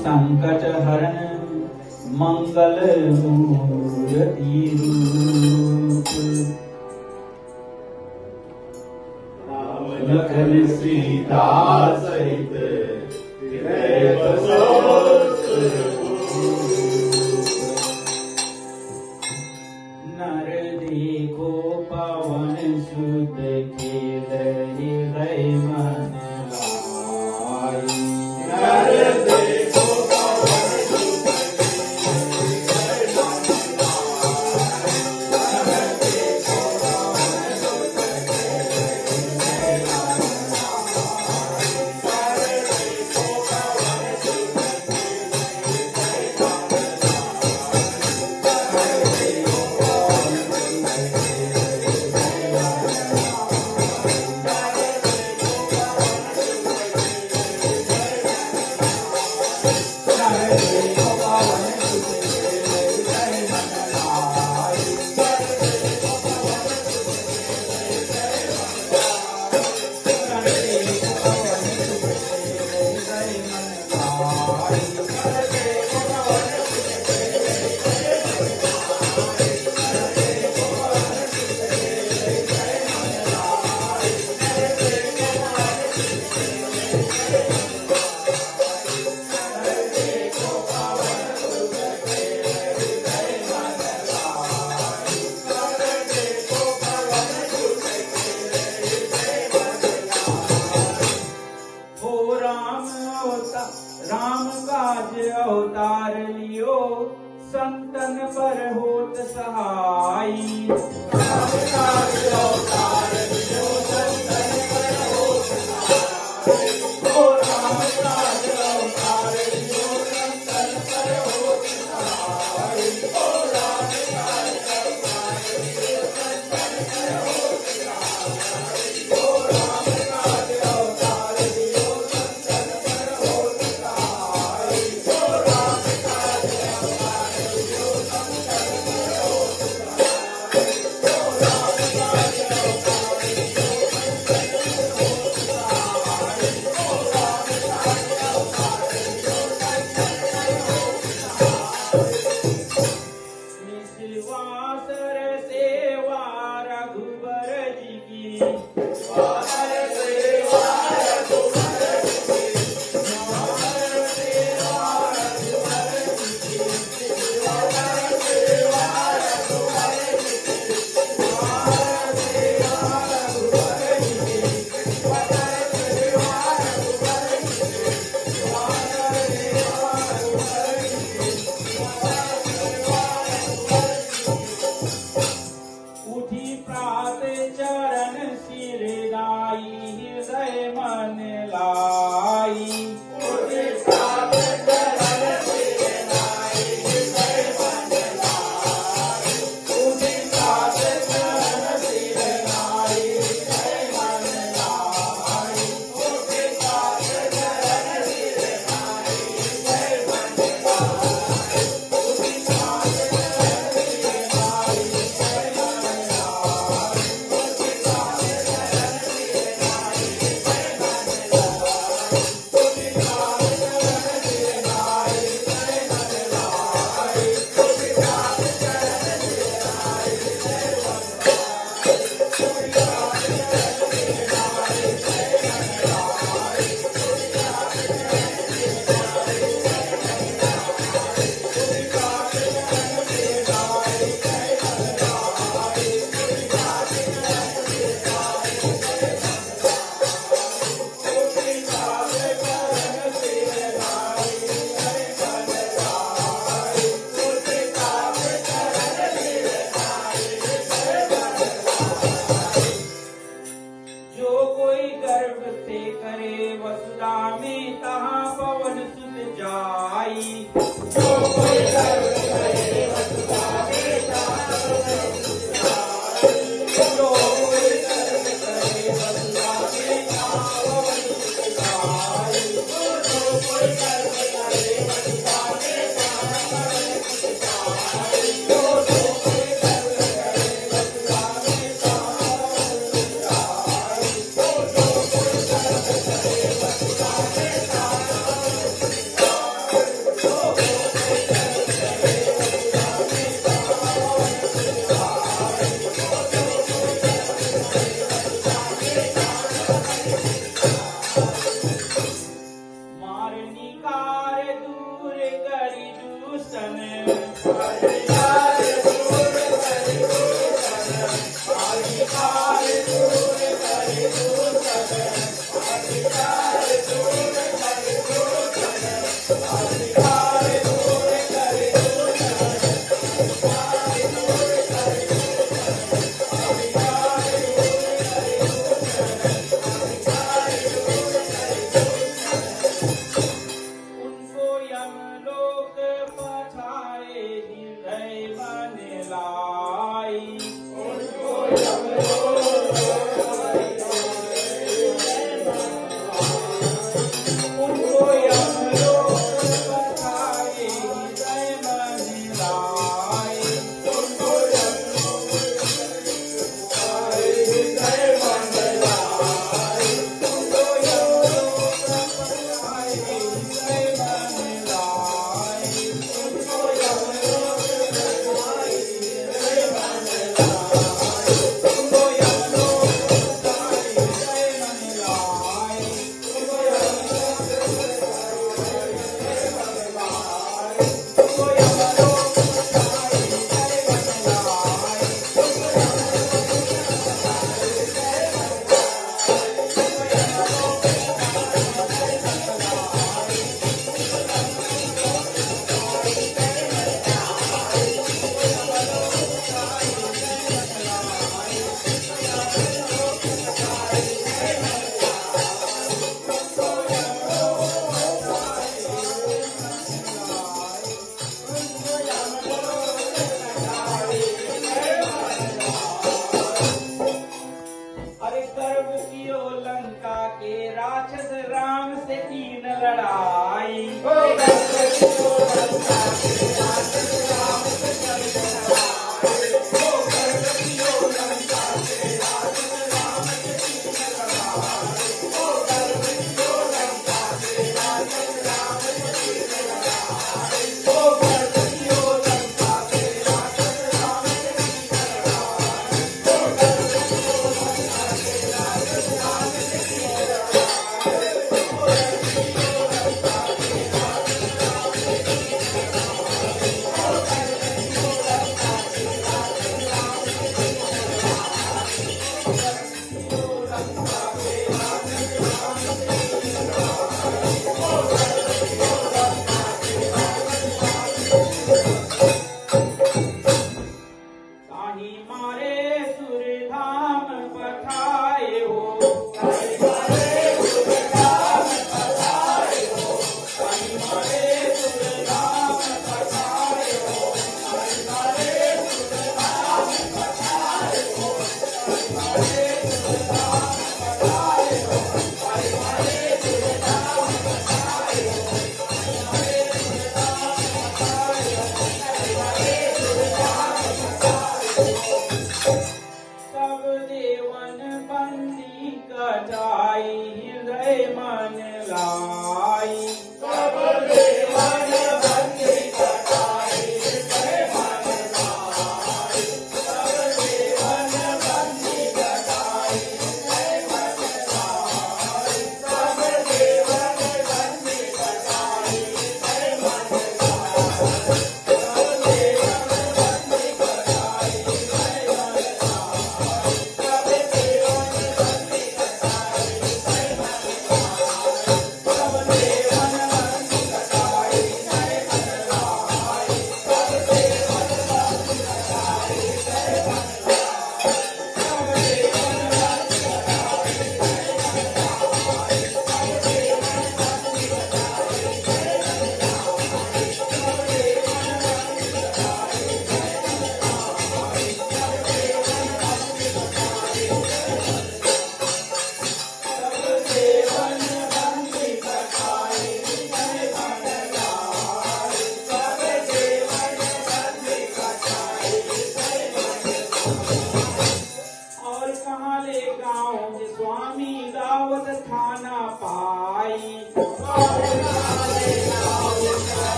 संकट हरण मंगल मूर्ति रूप। लखन सीता सहित हृदय बसो नर देखो पवन सुत खेल हृदय मन लाई। नर देखो पवन सुत हृदय मन लाई। नर देखो पवन सुत हृदय मन लाई। नर देखो पवन सुत हृदय हो राम काज अवतार लियो संतन पर होत सहाई। राम काज अवतार लियो संतन पर होत सहाई। ओ राम काज अवतार लियो संतन पर होत सहाई। ओ राम काज अवतार लियो संतन पर होत सहाई। ओ राम काज अवतार लियो संतन पर होत सहाई। ओ राम काज अवतार लियो संतन पर होत सहाई। ओ राम काज अवतार दूषण अधिकार दूर करे दूषण अधिकार दूर करे दूषण अधिकार दूर करे दूषण अधिकार दूर करे दूषण अधिकार दूर करे दूषण अधिकार दूर करे दूषण अधिकार दूर करे दूषण उनको यमलोक पठाए हृदय मन लाई उनको यमलोक उनको यमलोक पठाए हृदय मन लाई उनको यमलोक हृदय मंडलाय उनको यमलोक पठाए हृदय मन लाई उनको यमलोक हृदय मंडलाय उनको यमलोक पठाए हृदय मन लाई उनको यमलोक हृदय मंडलाय उनको यमलोक पठाए हृदय मन लाई अरे गर्व कियो लंका के राक्षस राम से कीन लड़ाई ओ गर्व कियो लंका के राक्षस राम से कीन लड़ाई ओ गर्व कियो लंका के राक्षस राम से कीन लड़ाई ओ गर्व कियो लंका के राक्षस राम से कीन लड़ाई ओ गर्व कियो लंका के राक्षस राम से कीन लड़ाई ओ गर्व कियो लंका के राक्षस राम से कीन लड़ाई ओ गर्व कियो लंका के राक्षस राम से कीन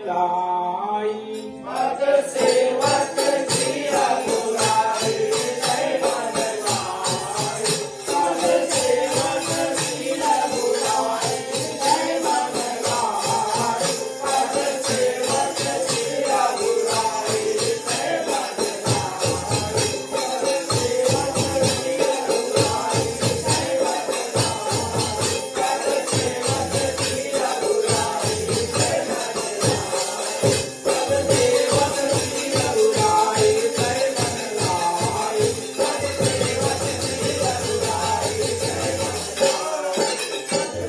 लाई। पद सेवक श्री रघुराई जय मन लाई। पद सेवक श्री रघुराई जय मन लाई। पद सेवक श्री रघुराई जय मन लाई। पद सेवक श्री रघुराई जय मन लाई। पद सेवक श्री रघुराई जय मन लाई। पद सेवक श्री रघुराई जय मन लाई। पद सेवक श्री रघुराई जय मन लाई। पद सेवक श्री रघुराई जय मन लाई। पद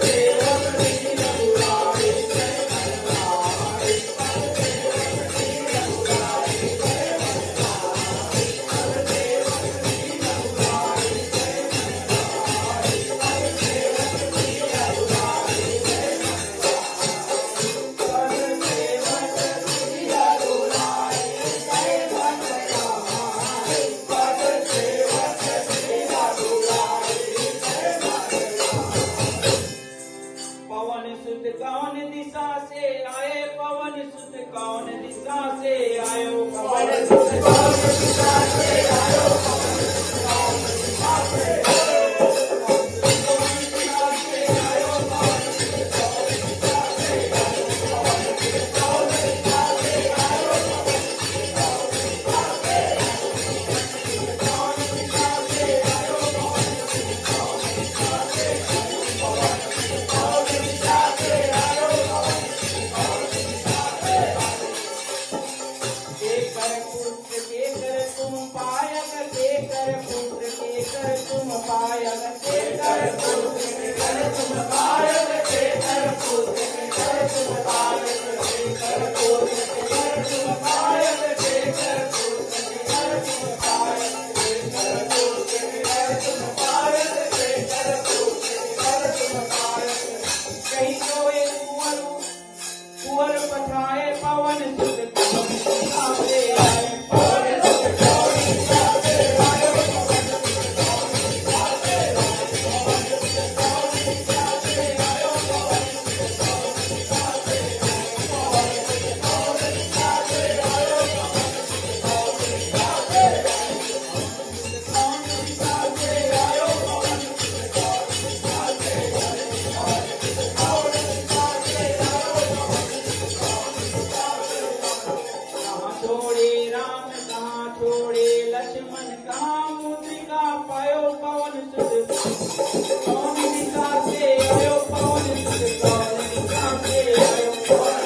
सेवक श्री रघुराई जय मन लाई। पद सेवक श्री रघुराई जय मन लाई। पद सेवक श्री रघुराई जय मन लाई। पद सेवक श्री रघुराई जय मन लाई। पद सेवक श्री रघुराई जय मन लाई। पवन सुत कौन दिशा से आए, पवन सुत कौन दिशा से आयो, पवन सुत कौन दिशा से आयो। पवन सुत कौन दिशा से आयो। पवन सुत कौन दिशा से आयो। पवन सुत कौन दिशा से आयो। पवन सुत कौन दिशा से आयो। पवन सुत कौन दिशा से आयो। कौन दिशा से आयो। पवन सुत कौन दिशा से आयो। पवन सुत कौन दिशा से आयो। पवन सुत कौन दिशा से आयो। केकर पुत्र केकर तुम पायक, केकर पुत्र केकर तुम पायक, केकर पुत्र केकर तुम पायक। केकर पुत्र केकर तुम पायक। केकर पुत्र केकर तुम पायक। केकर पुत्र केकर तुम पायक। केकर पुत्र केकर तुम पायक। केकर पुत्र केकर तुम पायक। कहीं सोए कुंवर कुंवर पठाए, पवन सुत कौन दिशा से आए, पवन सुत कौन दिशा से आयो। पवन सुत कौन दिशा से आयो। पवन सुत कौन दिशा से आयो। पवन सुत कौन दिशा से आयो। पवन सुत कौन दिशा से आयो। पवन सुत कौन दिशा से आयो। कौन दिशा से आयो। पवन सुत कौन दिशा से आयो। पवन सुत कौन दिशा से आयो। पवन सुत कौन दिशा से आयो। कहाँ छोड़े राम, कहाँ छोड़े लक्ष्मण, कहाँ मुद्रिका पायो, पवन सुत कौन दिशा से आयो, पवन सुत कौन दिशा से आयो, पवन